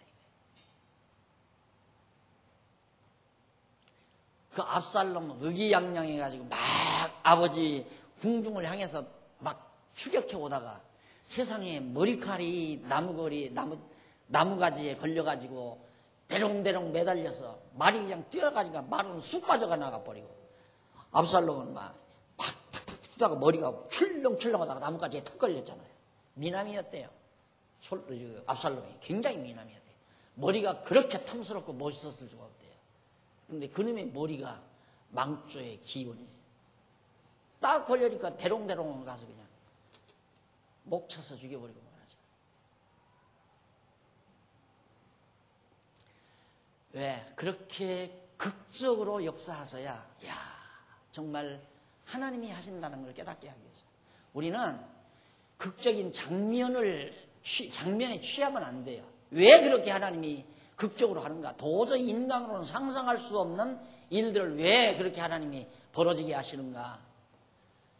그 압살롬 의기양양해가지고 막 아버지 궁중을 향해서 막 추격해 오다가 세상에 머리칼이 나무가지에 걸려가지고 대롱대롱 매달려서 말이 그냥 뛰어가니까 말은 쑥 빠져가 나가버리고 압살롬은 막 팍팍팍 뛰다가 머리가 출렁출렁하다가 나무가지에 턱 걸렸잖아요. 미남이었대요. 압살롬이 굉장히 미남이었대요. 머리가 그렇게 탐스럽고 멋있었을 수가 없대요. 근데 그놈의 머리가 망조의 기운이 딱 걸려니까 대롱대롱 가서 그냥 목 쳐서 죽여버리고 말하죠. 왜? 그렇게 극적으로 역사하셔야 야 정말 하나님이 하신다는 걸 깨닫게 하기 위해서 우리는 극적인 장면에 취하면 안 돼요. 왜 그렇게 하나님이 극적으로 하는가? 도저히 인간으로는 상상할 수 없는 일들을 왜 그렇게 하나님이 벌어지게 하시는가?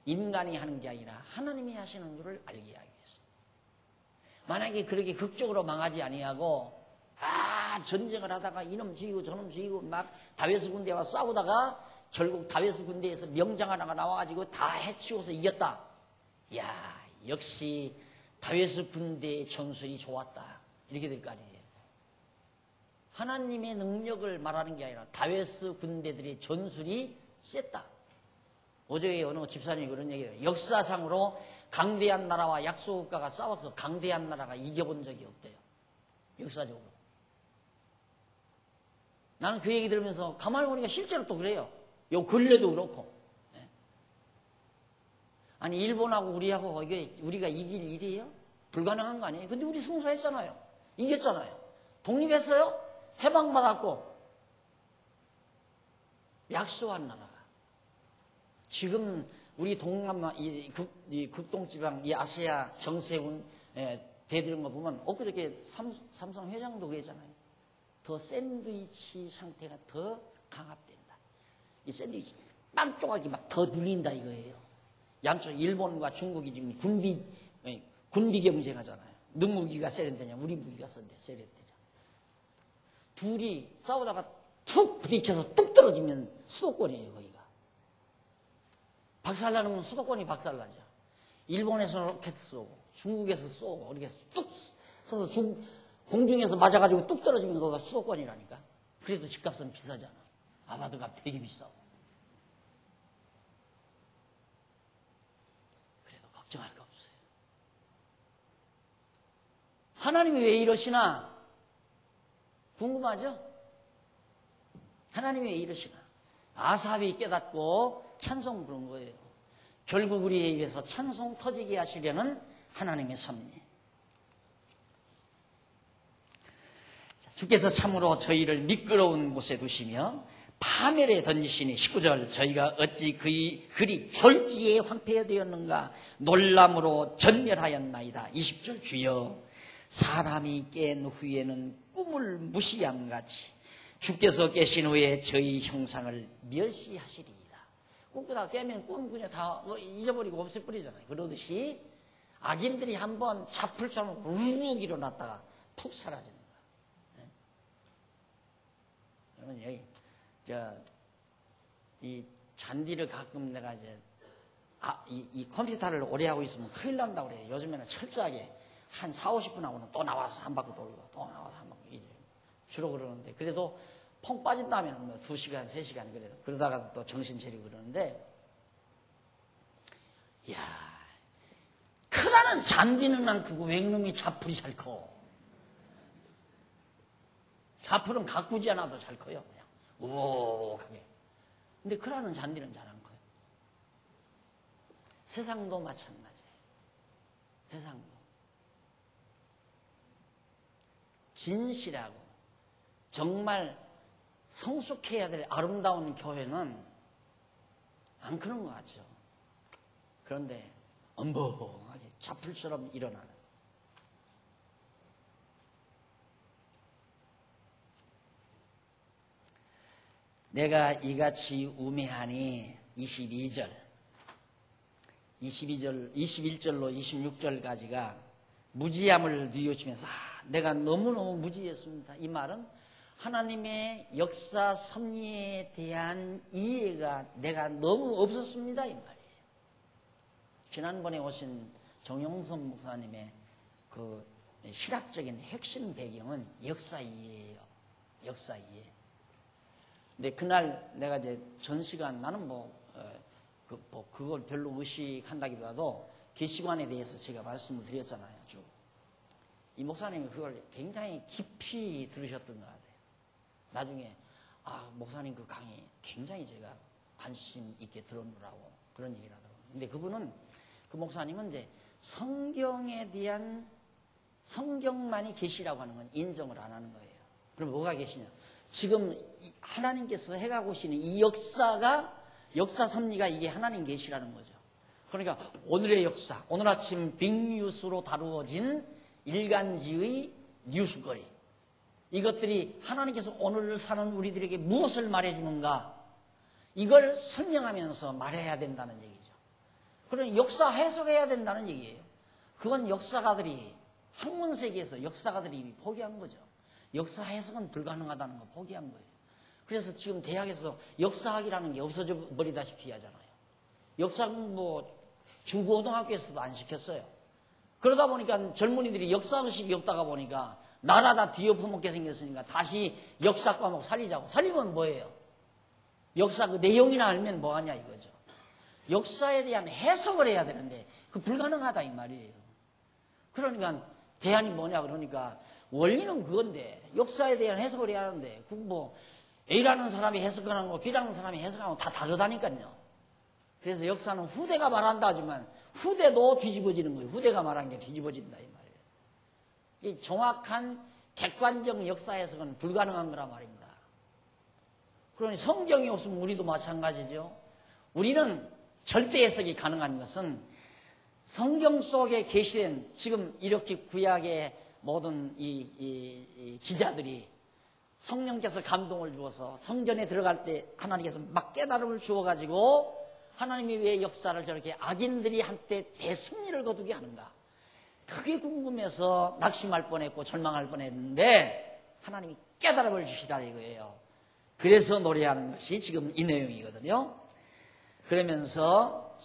인간이 하는 게 아니라 하나님이 하시는 줄을 알게 하기 위해서. 만약에 그렇게 극적으로 망하지 아니하고 전쟁을 하다가 이놈 죽이고 저놈 죽이고 막 다윗의 군대와 싸우다가 결국 다윗의 군대에서 명장 하나가 나와가지고 다 해치워서 이겼다. 야 역시 다윗의 군대의 전술이 좋았다. 이렇게 될 거 아니에요. 하나님의 능력을 말하는 게 아니라 다윗의 군대들의 전술이 셌다. 어제 어느 집사님이 그런 얘기해요. 역사상으로 강대한 나라와 약소국가가 싸워서 강대한 나라가 이겨본 적이 없대요. 역사적으로. 나는 그 얘기 들으면서 가만히 보니까 실제로 또 그래요. 요 근래도 그렇고. 아니 일본하고 우리하고 이게 우리가 이길 일이에요? 불가능한 거 아니에요? 근데 우리 승소했잖아요. 이겼잖아요. 독립했어요? 해방받았고 약소한 나라가 지금 우리 동남아 이 극동지방 이 아시아 정세군 대들은 거 보면 엊그저께 삼성 회장도 그랬잖아요. 더 샌드위치 상태가 더 강압된다. 이 샌드위치 빵 조각이 막 더 눌린다 이거예요. 양쪽 일본과 중국이 지금 군비 경쟁하잖아요. 너 무기가 세련되냐 우리 무기가 세련되냐. 둘이 싸우다가 툭 부딪혀서 뚝 떨어지면 수도권이에요 거기가. 박살나는 수도권이 박살나죠. 일본에서 로켓 쏘고 중국에서 쏘고 이렇게 뚝 쏘서 공중에서 맞아가지고 뚝 떨어지면 거기가 수도권이라니까. 그래도 집값은 비싸잖아. 아파트값 되게 비싸고. 그래도 걱정할 거 없어요. 하나님이 왜 이러시나 궁금하죠? 하나님이 왜 이러시나? 아삽이 깨닫고 찬송 부른 거예요. 결국 우리에 의해서 찬송 터지게 하시려는 하나님의 섭리. 주께서 참으로 저희를 미끄러운 곳에 두시며 파멸에 던지시니 19절 저희가 어찌 그리 졸지에 황폐되었는가 놀람으로 전멸하였나이다. 20절 주여 사람이 깬 후에는 꿈을 무시함같이 주께서 깨신 후에 저희 형상을 멸시하시리이다. 꿈꾸다가 깨면 꿈 그냥 다 잊어버리고 없애버리잖아요. 그러듯이 악인들이 한번 잡풀처럼 우르르 일어났다가 푹 사라지는 거야. 여러분 여기 이 잔디를 가끔 내가 이제 이 컴퓨터를 오래 하고 있으면 큰일 난다고 그래요. 요즘에는 철저하게 한 40-50분 하고는 또 나와서 한 바퀴 돌고 또 나와서 한 바퀴 이제 주로 그러는데 그래도 펑 빠진 다음에는 뭐 2시간, 3시간 그래도 그러다가 또 정신 차리고 그러는데 이야 크라는 잔디는 안 크고 웬놈이 자풀이 잘 커. 자풀은 가꾸지 않아도 잘 커요. 그냥 우욱하게. 근데 크라는 잔디는 잘 안 커요. 세상도 마찬가지예요. 세상도. 진실하고 정말 성숙해야 될 아름다운 교회는 안 그런 것 같죠. 그런데 엄벙하게 자풀처럼 일어나는 내가 이같이 우매하니 22절 21절로 26절까지가 무지함을 뉘우치면서 내가 너무너무 무지했습니다. 이 말은 하나님의 역사 섭리에 대한 이해가 내가 너무 없었습니다. 이 말이에요. 지난번에 오신 정용선 목사님의 그 신학적인 핵심 배경은 역사 이해예요. 역사 이해. 근데 그날 내가 이제 전 시간 나는 그걸 별로 의식한다기보다도 계시관에 대해서 제가 말씀을 드렸잖아요. 쭉. 이 목사님이 그걸 굉장히 깊이 들으셨던 것 같아요. 나중에 목사님 그 강의 굉장히 제가 관심 있게 들었노라고 그런 얘기를 하더라고요. 근데 그 목사님은 이제 성경에 대한 성경만이 계시라고 하는 건 인정을 안 하는 거예요. 그럼 뭐가 계시냐? 지금 하나님께서 해가고 계시는 이 역사 섭리가 이게 하나님 계시라는 거죠. 그러니까 오늘의 역사, 오늘 아침 빅뉴스로 다루어진 일간지의 뉴스거리, 이것들이 하나님께서 오늘 사는 우리들에게 무엇을 말해주는가, 이걸 설명하면서 말해야 된다는 얘기죠. 그러니 역사 해석해야 된다는 얘기예요. 그건 역사가들이 학문세계에서 역사가들이 이미 포기한 거죠. 역사 해석은 불가능하다는 거 포기한 거예요. 그래서 지금 대학에서 역사학이라는 게 없어져 버리다시피 하잖아요. 역사 공부 중고등학교에서도 안 시켰어요. 그러다 보니까 젊은이들이 역사의식이 없다가 보니까 나라 다 뒤엎어먹게 생겼으니까 다시 역사 과목 살리자고. 살리면 뭐예요? 역사 그 내용이나 알면 뭐하냐 이거죠. 역사에 대한 해석을 해야 되는데 그 불가능하다 이 말이에요. 그러니까 대안이 뭐냐 그러니까 원리는 그건데 역사에 대한 해석을 해야 하는데 그거 A라는 사람이 해석하는 거 B라는 사람이 해석하는 거 다 다르다니까요. 그래서 역사는 후대가 말한다 하지만 후대도 뒤집어지는 거예요. 후대가 말하는 게 뒤집어진다 이 말이에요. 이 정확한 객관적 역사 해석은 불가능한 거란 말입니다. 그러니 성경이 없으면 우리도 마찬가지죠. 우리는 절대 해석이 가능한 것은 성경 속에 계시된 지금 이렇게 구약의 모든 이 기자들이 성령께서 감동을 주어서 성전에 들어갈 때 하나님께서 막 깨달음을 주어가지고 하나님이 왜 역사를 저렇게 악인들이 한때 대승리를 거두게 하는가, 그게 궁금해서 낙심할 뻔했고 절망할 뻔했는데 하나님이 깨달음을 주시다 이거예요. 그래서 노래하는 것이 지금 이 내용이거든요. 그러면서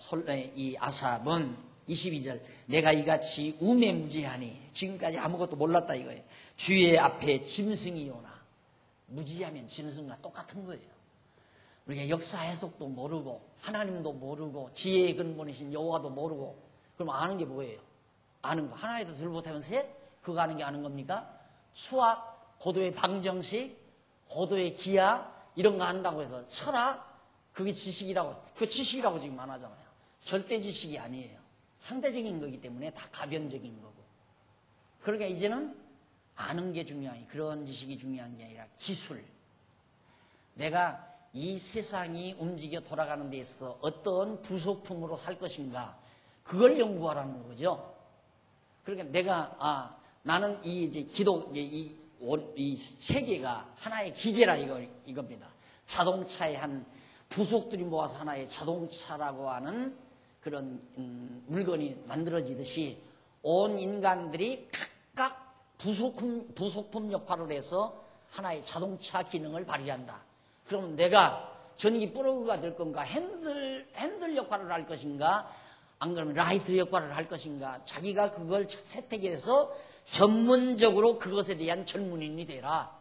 이 아삽은 22절 내가 이같이 우매무지하니, 지금까지 아무것도 몰랐다 이거예요. 주의 앞에 짐승이 오나. 무지하면 짐승과 똑같은 거예요. 우리가 역사 해석도 모르고 하나님도 모르고 지혜의 근본이신 여호와도 모르고 그럼 아는 게 뭐예요? 아는 거 하나에도 둘 못하면 셋? 그거 아는 게 아는 겁니까? 수학, 고도의 방정식, 고도의 기하 이런 거 안다고 해서 철학 그게 지식이라고, 그 지식이라고 지금 안 하잖아요. 절대 지식이 아니에요. 상대적인 거기 때문에 다 가변적인 거고. 그러니까 이제는 아는 게 중요한, 그런 지식이 중요한 게 아니라 기술. 내가 이 세상이 움직여 돌아가는 데 있어서 어떤 부속품으로 살 것인가, 그걸 연구하라는 거죠. 그러니까 내가 나는 이 이제 이 세계가 하나의 기계라 이겁니다. 자동차의 한 부속들이 모아서 하나의 자동차라고 하는 그런 물건이 만들어지듯이 온 인간들이 각각 부속품 역할을 해서 하나의 자동차 기능을 발휘한다. 그러면 내가 전기 플러그가 될 건가, 핸들 역할을 할 것인가, 안 그러면 라이트 역할을 할 것인가, 자기가 그걸 채택해서 전문적으로 그것에 대한 전문인이 되라.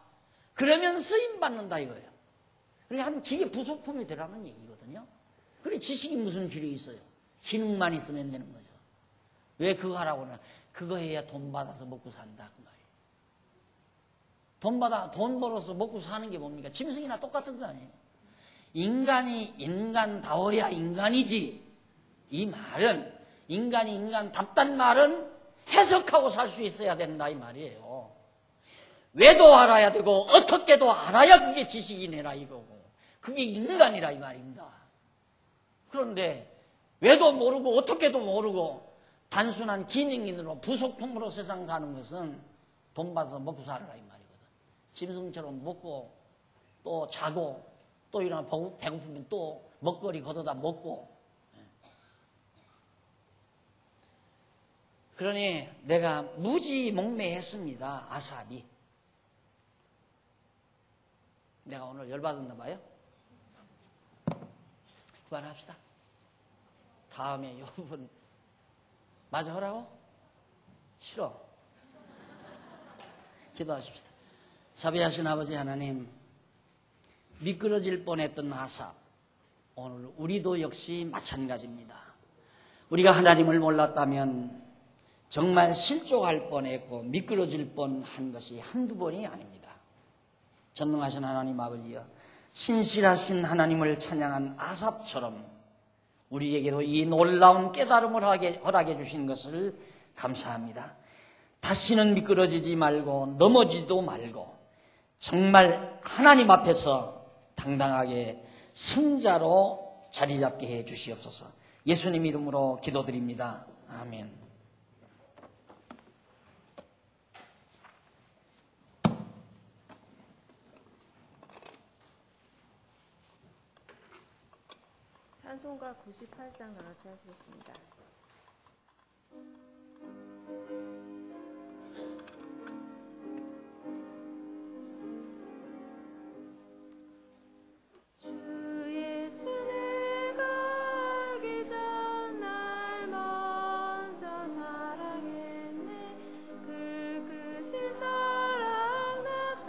그러면 쓰임받는다 이거예요. 그러니까 한 기계 부속품이 되라는 얘기거든요. 그래 지식이 무슨 필요 있어요? 기능만 있으면 되는 거죠. 왜 그거 하라고 하나? 그거 해야 돈 받아서 먹고 산다 그 말이에요. 돈 벌어서 먹고 사는 게 뭡니까? 짐승이나 똑같은 거 아니에요. 인간이 인간다워야 인간이지. 이 말은 인간이 인간답단 말은 해석하고 살 수 있어야 된다 이 말이에요. 왜도 알아야 되고 어떻게도 알아야 그게 지식이네라 이거고, 그게 인간이라 이 말입니다. 그런데 왜도 모르고 어떻게도 모르고 단순한 기능인으로 부속품으로 세상 사는 것은 돈 받아서 먹고 살아라 이 말이거든. 짐승처럼 먹고 또 자고 또 일어나 배고프면 또 먹거리 걷어다 먹고, 그러니 내가 무지몽매했습니다. 아삽이. 내가 오늘 열받았나 봐요. 그만합시다. 다음에 여러분 마저 하라고? 싫어. 기도하십시다. 자비하신 아버지 하나님, 미끄러질 뻔했던 아삽, 오늘 우리도 역시 마찬가지입니다. 우리가 하나님을 몰랐다면 정말 실족할 뻔했고 미끄러질 뻔한 것이 한두 번이 아닙니다. 전능하신 하나님 아버지여, 신실하신 하나님을 찬양한 아삽처럼 우리에게도 이 놀라운 깨달음을 허락해 주신 것을 감사합니다. 다시는 미끄러지지 말고 넘어지도 말고 정말 하나님 앞에서 당당하게 승자로 자리 잡게 해 주시옵소서. 예수님 이름으로 기도드립니다. 아멘. 찬송가 98장 나같이 하시겠습니다.